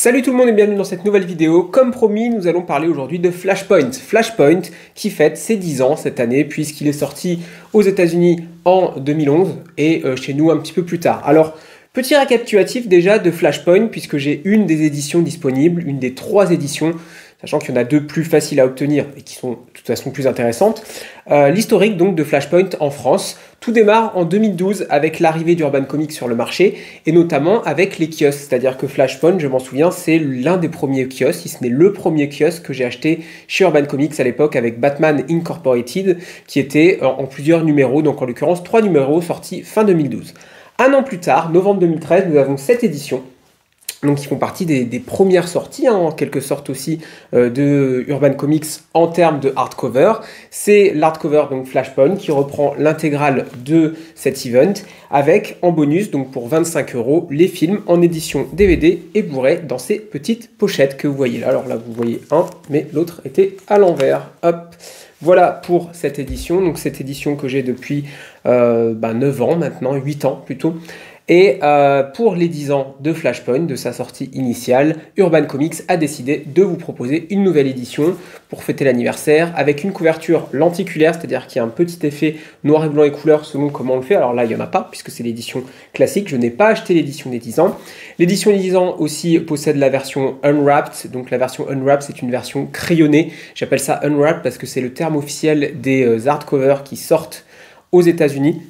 Salut tout le monde et bienvenue dans cette nouvelle vidéo. Comme promis, nous allons parler aujourd'hui de Flashpoint. Flashpoint qui fête ses 10 ans cette année puisqu'il est sorti aux États-Unis en 2011 et chez nous un petit peu plus tard. Alors, petit récapitulatif déjà de Flashpoint puisque j'ai une des éditions disponibles, une des 3 éditions, sachant qu'il y en a 2 plus faciles à obtenir et qui sont de toute façon plus intéressantes. L'historique donc de Flashpoint en France. Tout démarre en 2012 avec l'arrivée d'Urban Comics sur le marché et notamment avec les kiosques. C'est-à-dire que Flashpoint, je m'en souviens, c'est l'un des premiers kiosques, si ce n'est le premier kiosque que j'ai acheté chez Urban Comics à l'époque avec Batman Incorporated qui était en plusieurs numéros, donc en l'occurrence 3 numéros sortis fin 2012. Un an plus tard, novembre 2013, nous avons cette édition. Donc, qui font partie des premières sorties, en quelque sorte aussi, de Urban Comics en termes de hardcover. C'est l'hardcover, donc Flashpoint, qui reprend l'intégrale de cet event, avec en bonus, donc pour 25 €, les films en édition DVD et Blu-ray dans ces petites pochettes que vous voyez là. Alors là, vous voyez un, mais l'autre était à l'envers. Hop. Voilà pour cette édition. Donc, cette édition que j'ai depuis 9 ans maintenant, 8 ans plutôt. Et pour les 10 ans de Flashpoint, de sa sortie initiale, Urban Comics a décidé de vous proposer une nouvelle édition pour fêter l'anniversaire avec une couverture lenticulaire, c'est-à-dire qu'il y a un petit effet noir et blanc et couleur selon comment on le fait. Alors là, il n'y en a pas puisque c'est l'édition classique. Je n'ai pas acheté l'édition des 10 ans. L'édition des 10 ans aussi possède la version Unwrapped. Donc la version Unwrapped, c'est une version crayonnée. J'appelle ça Unwrapped parce que c'est le terme officiel des hardcovers qui sortent aux États-Unis.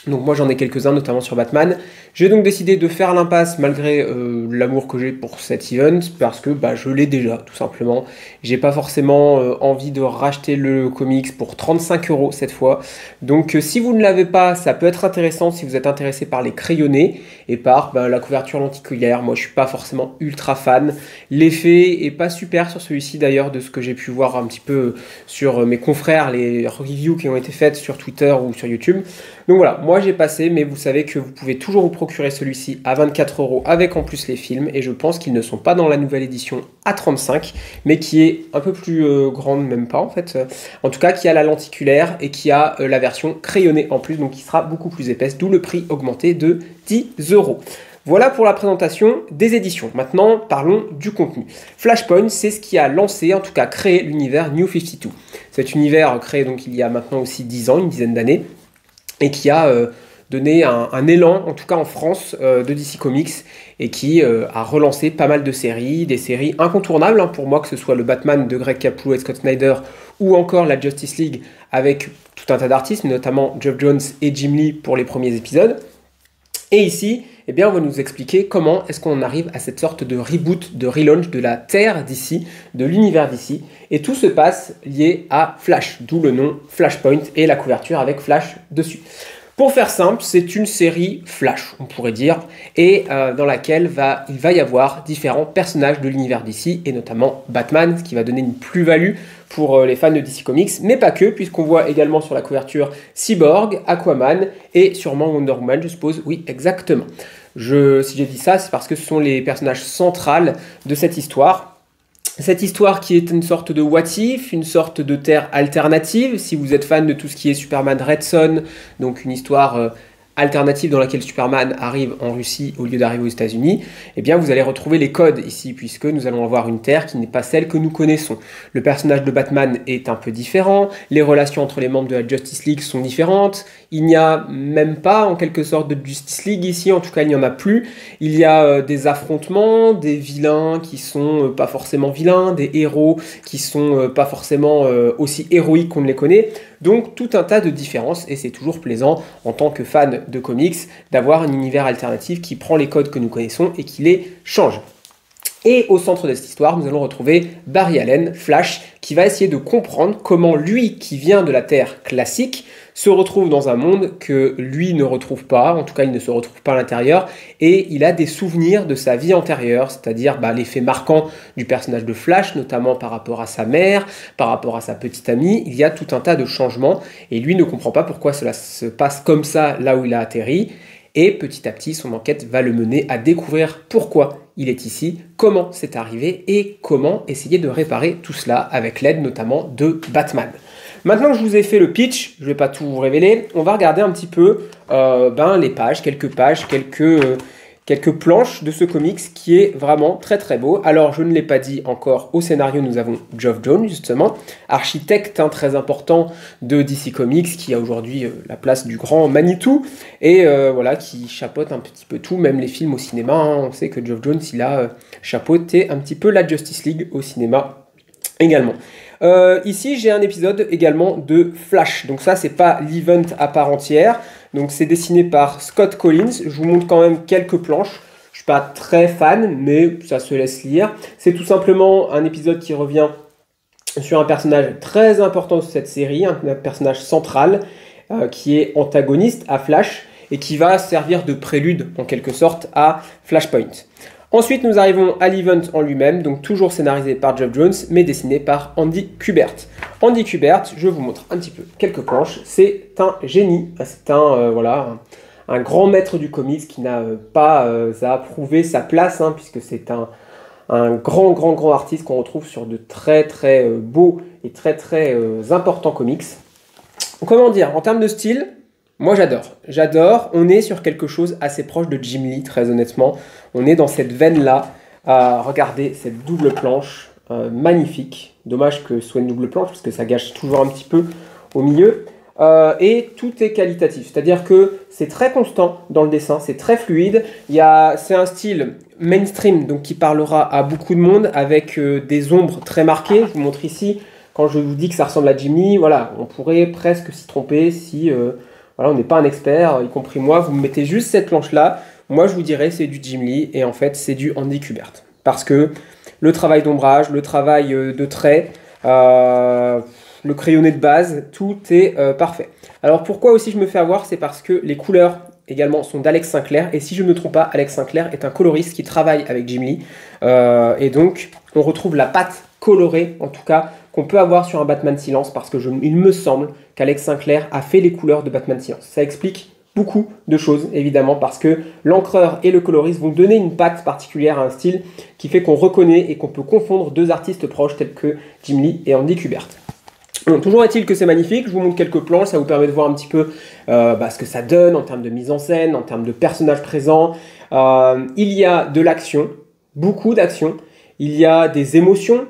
Donc moi j'en ai quelques-uns, notamment sur Batman. J'ai donc décidé de faire l'impasse malgré l'amour que j'ai pour cet event, parce que je l'ai déjà, tout simplement. J'ai pas forcément envie de racheter le comics pour 35 € cette fois. Donc si vous ne l'avez pas, ça peut être intéressant si vous êtes intéressé par les crayonnés et par la couverture lenticulaire. Moi je suis pas forcément ultra fan. L'effet est pas super sur celui-ci d'ailleurs, de ce que j'ai pu voir un petit peu sur mes confrères, les reviews qui ont été faites sur Twitter ou sur YouTube. Donc voilà, moi j'ai passé, mais vous savez que vous pouvez toujours vous procurer celui-ci à 24 € avec en plus les films, et je pense qu'ils ne sont pas dans la nouvelle édition à 35, mais qui est un peu plus grande, même pas en fait, en tout cas qui a la lenticulaire et qui a la version crayonnée en plus, donc qui sera beaucoup plus épaisse, d'où le prix augmenté de 10 €. Voilà pour la présentation des éditions. Maintenant, parlons du contenu. Flashpoint, c'est ce qui a lancé, en tout cas créé l'univers New 52. Cet univers créé donc il y a maintenant aussi 10 ans, une dizaine d'années, et qui a donné un élan, en tout cas en France, de DC Comics, et qui a relancé pas mal de séries, des séries incontournables pour moi, que ce soit le Batman de Greg Capullo et Scott Snyder, ou encore la Justice League avec tout un tas d'artistes, notamment Geoff Johns et Jim Lee pour les premiers épisodes. Et ici, eh bien, on va nous expliquer comment est-ce qu'on arrive à cette sorte de reboot, de relaunch de la Terre d'ici, de l'univers d'ici. Et tout se passe lié à Flash, d'où le nom Flashpoint et la couverture avec Flash dessus. Pour faire simple, c'est une série Flash, on pourrait dire, et dans laquelle il va y avoir différents personnages de l'univers d'ici, et notamment Batman, ce qui va donner une plus-value pour les fans de DC Comics, mais pas que, puisqu'on voit également sur la couverture Cyborg, Aquaman et sûrement Wonder Woman, je suppose. Oui, exactement. Si j'ai dit ça, c'est parce que ce sont les personnages centraux de cette histoire. Cette histoire qui est une sorte de what if, une sorte de terre alternative. Si vous êtes fan de tout ce qui est Superman Red Son, donc une histoire alternative dans laquelle Superman arrive en Russie au lieu d'arriver aux États-Unis, eh bien vous allez retrouver les codes ici, puisque nous allons avoir une Terre qui n'est pas celle que nous connaissons. Le personnage de Batman est un peu différent, les relations entre les membres de la Justice League sont différentes, il n'y a même pas en quelque sorte de Justice League ici, en tout cas il n'y en a plus. Il y a des affrontements, des vilains qui sont pas forcément vilains, des héros qui sont pas forcément aussi héroïques qu'on ne les connaît. Donc tout un tas de différences, et c'est toujours plaisant en tant que fan de comics d'avoir un univers alternatif qui prend les codes que nous connaissons et qui les change. Et au centre de cette histoire, nous allons retrouver Barry Allen, Flash, qui va essayer de comprendre comment lui, qui vient de la Terre classique, se retrouve dans un monde que lui ne retrouve pas, en tout cas il ne se retrouve pas à l'intérieur, et il a des souvenirs de sa vie antérieure, c'est-à-dire les faits marquants du personnage de Flash, notamment par rapport à sa mère, par rapport à sa petite amie. Il y a tout un tas de changements, et lui ne comprend pas pourquoi cela se passe comme ça là où il a atterri, et petit à petit son enquête va le mener à découvrir pourquoi il est ici, comment c'est arrivé, et comment essayer de réparer tout cela avec l'aide notamment de Batman. Maintenant que je vous ai fait le pitch, je ne vais pas tout vous révéler, on va regarder un petit peu les pages, quelques quelques planches de ce comics qui est vraiment très très beau. Alors je ne l'ai pas dit encore, au scénario nous avons Geoff Johns justement, architecte très important de DC Comics, qui a aujourd'hui la place du grand Manitou, et voilà, qui chapeaute un petit peu tout, même les films au cinéma, hein. On sait que Geoff Johns il a chapeauté un petit peu la Justice League au cinéma également. Ici j'ai un épisode également de Flash, donc ça c'est pas l'event à part entière, donc c'est dessiné par Scott Collins. Je vous montre quand même quelques planches, je suis pas très fan mais ça se laisse lire. C'est tout simplement un épisode qui revient sur un personnage très important de cette série, un personnage central qui est antagoniste à Flash et qui va servir de prélude en quelque sorte à Flashpoint. Ensuite, nous arrivons à l'event en lui-même, donc toujours scénarisé par Geoff Johns, mais dessiné par Andy Kubert. Andy Kubert, je vous montre un petit peu quelques planches, c'est un génie, c'est voilà, un grand maître du comics qui n'a pas à prouver sa place, hein, puisque c'est un grand artiste qu'on retrouve sur de très beaux et très importants comics. Comment dire, en termes de style, moi j'adore, on est sur quelque chose assez proche de Jim Lee, très honnêtement. On est dans cette veine-là. Regardez cette double planche, magnifique. Dommage que ce soit une double planche, parce que ça gâche toujours un petit peu au milieu. Et tout est qualitatif, c'est-à-dire que c'est très constant dans le dessin, c'est très fluide. C'est un style mainstream, donc qui parlera à beaucoup de monde, avec des ombres très marquées. Je vous montre ici, quand je vous dis que ça ressemble à Jim Lee, voilà, on pourrait presque s'y tromper si... Voilà, on n'est pas un expert, y compris moi. Vous me mettez juste cette planche-là. Moi, je vous dirais c'est du Jim Lee et en fait, c'est du Andy Kubert. Parce que le travail d'ombrage, le travail de trait, le crayonné de base, tout est parfait. Alors, pourquoi aussi je me fais avoir? C'est parce que les couleurs également sont d'Alex Sinclair. Et si je ne me trompe pas, Alex Sinclair est un coloriste qui travaille avec Jim Lee. Et donc, on retrouve la patte colorée, en tout cas, qu'on peut avoir sur un Batman Silence, parce que il me semble qu'Alex Sinclair a fait les couleurs de Batman Silence. Ça explique beaucoup de choses, évidemment, parce que l'encreur et le coloriste vont donner une patte particulière à un style qui fait qu'on reconnaît et qu'on peut confondre deux artistes proches tels que Jim Lee et Andy Kubert. Donc, toujours est-il que c'est magnifique. Je vous montre quelques planches, ça vous permet de voir un petit peu ce que ça donne en termes de mise en scène, en termes de personnages présents. Il y a de l'action, beaucoup d'action. Il y a des émotions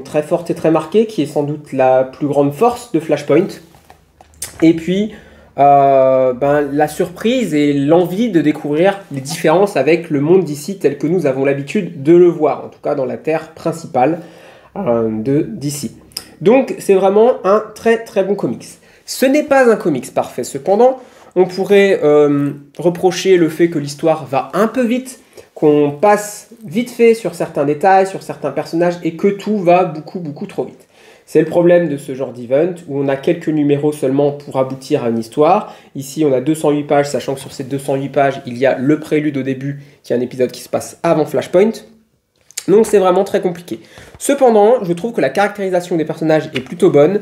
très fortes et très marquées, qui est sans doute la plus grande force de Flashpoint. Et puis, la surprise et l'envie de découvrir les différences avec le monde d'ici tel que nous avons l'habitude de le voir, en tout cas dans la terre principale de DC. Donc, c'est vraiment un très bon comics. Ce n'est pas un comics parfait, cependant. On pourrait reprocher le fait que l'histoire va un peu vite, qu'on passe vite fait sur certains détails, sur certains personnages, et que tout va beaucoup trop vite. C'est le problème de ce genre d'event, où on a quelques numéros seulement pour aboutir à une histoire. Ici, on a 208 pages, sachant que sur ces 208 pages, il y a le prélude au début, qui est un épisode qui se passe avant Flashpoint. Donc c'est vraiment très compliqué. Cependant, je trouve que la caractérisation des personnages est plutôt bonne.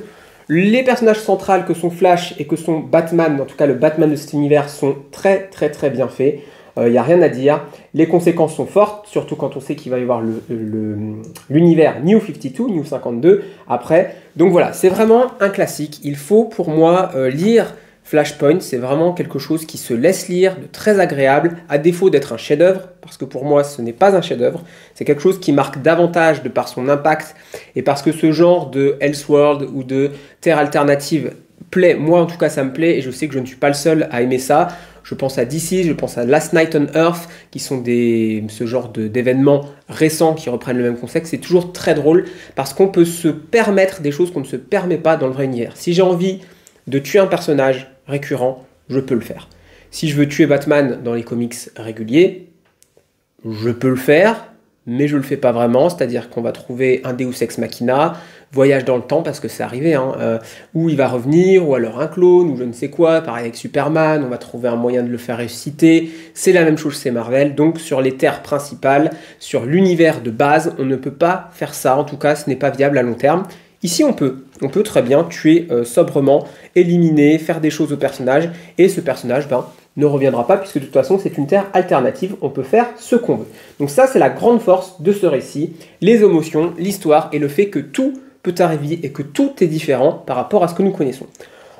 Les personnages centraux que sont Flash et que sont Batman, en tout cas le Batman de cet univers, sont très bien faits. Il n'y a rien à dire. Les conséquences sont fortes, surtout quand on sait qu'il va y avoir l'univers New 52, New 52 après. Donc voilà, c'est vraiment un classique. Il faut pour moi lire Flashpoint. C'est vraiment quelque chose qui se laisse lire, de très agréable, à défaut d'être un chef-d'œuvre, parce que pour moi ce n'est pas un chef-d'œuvre. C'est quelque chose qui marque davantage de par son impact et parce que ce genre de Elseworld ou de Terre alternative plaît. Moi en tout cas ça me plaît et je sais que je ne suis pas le seul à aimer ça. Je pense à DC, je pense à Last Night on Earth, qui sont ce genre d'événements récents qui reprennent le même concept. C'est toujours très drôle parce qu'on peut se permettre des choses qu'on ne se permet pas dans le vrai univers. Si j'ai envie de tuer un personnage récurrent, je peux le faire. Si je veux tuer Batman dans les comics réguliers, je peux le faire, mais je ne le fais pas vraiment. C'est-à-dire qu'on va trouver un Deus Ex Machina, voyage dans le temps, parce que c'est arrivé, où il va revenir, ou alors un clone, ou je ne sais quoi. Pareil avec Superman, on va trouver un moyen de le faire ressusciter. C'est la même chose chez Marvel. Donc sur les terres principales, sur l'univers de base, on ne peut pas faire ça. En tout cas, ce n'est pas viable à long terme. Ici, on peut très bien tuer sobrement, éliminer, faire des choses au personnage, et ce personnage ne reviendra pas, puisque de toute façon, c'est une terre alternative, on peut faire ce qu'on veut. Donc ça, c'est la grande force de ce récit, les émotions, l'histoire, et le fait que tout peut arriver, et que tout est différent par rapport à ce que nous connaissons.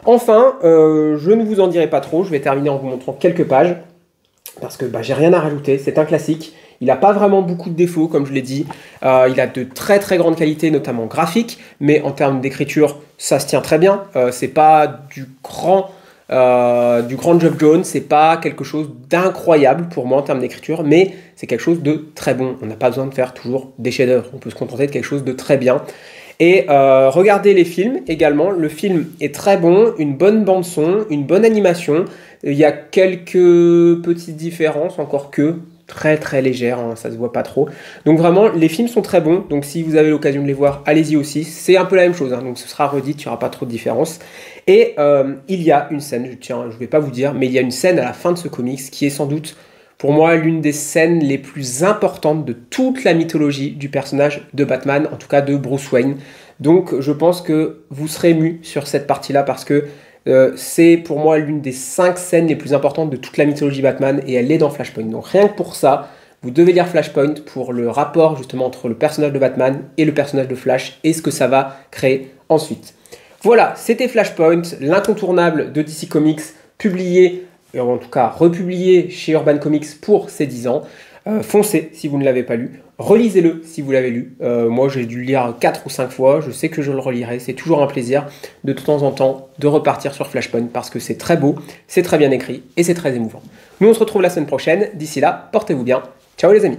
Enfin, je ne vous en dirai pas trop, je vais terminer en vous montrant quelques pages. parce que j'ai rien à rajouter, c'est un classique. Il n'a pas vraiment beaucoup de défauts, comme je l'ai dit. Il a de très très grandes qualités, notamment graphiques, mais en termes d'écriture, ça se tient très bien. C'est pas du grand Geoff Johns, c'est pas quelque chose d'incroyable pour moi en termes d'écriture, mais c'est quelque chose de très bon. On n'a pas besoin de faire toujours des chefs-d'œuvre, on peut se contenter de quelque chose de très bien. Et regardez les films également, le film est très bon, une bonne bande son, une bonne animation. Il y a quelques petites différences, encore que très très légères, hein, ça se voit pas trop. Donc vraiment, les films sont très bons, donc si vous avez l'occasion de les voir, allez-y aussi. C'est un peu la même chose, hein, donc ce sera redit, il n'y aura pas trop de différence. Et il y a une scène, je vais pas vous dire, mais il y a une scène à la fin de ce comics qui est sans doute pour moi l'une des scènes les plus importantes de toute la mythologie du personnage de Batman, en tout cas de Bruce Wayne. Donc je pense que vous serez ému sur cette partie-là parce que c'est pour moi l'une des 5 scènes les plus importantes de toute la mythologie Batman et elle est dans Flashpoint. Donc rien que pour ça, vous devez lire Flashpoint pour le rapport justement entre le personnage de Batman et le personnage de Flash et ce que ça va créer ensuite. Voilà, c'était Flashpoint, l'incontournable de DC Comics, publié, ou en tout cas republié chez Urban Comics pour ses 10 ans. Foncez si vous ne l'avez pas lu, relisez-le si vous l'avez lu. Moi j'ai dû le lire 4 ou 5 fois, je sais que je le relirai, c'est toujours un plaisir de temps en temps de repartir sur Flashpoint parce que c'est très beau, c'est très bien écrit et c'est très émouvant. Nous on se retrouve la semaine prochaine, d'ici là, portez-vous bien, ciao les amis.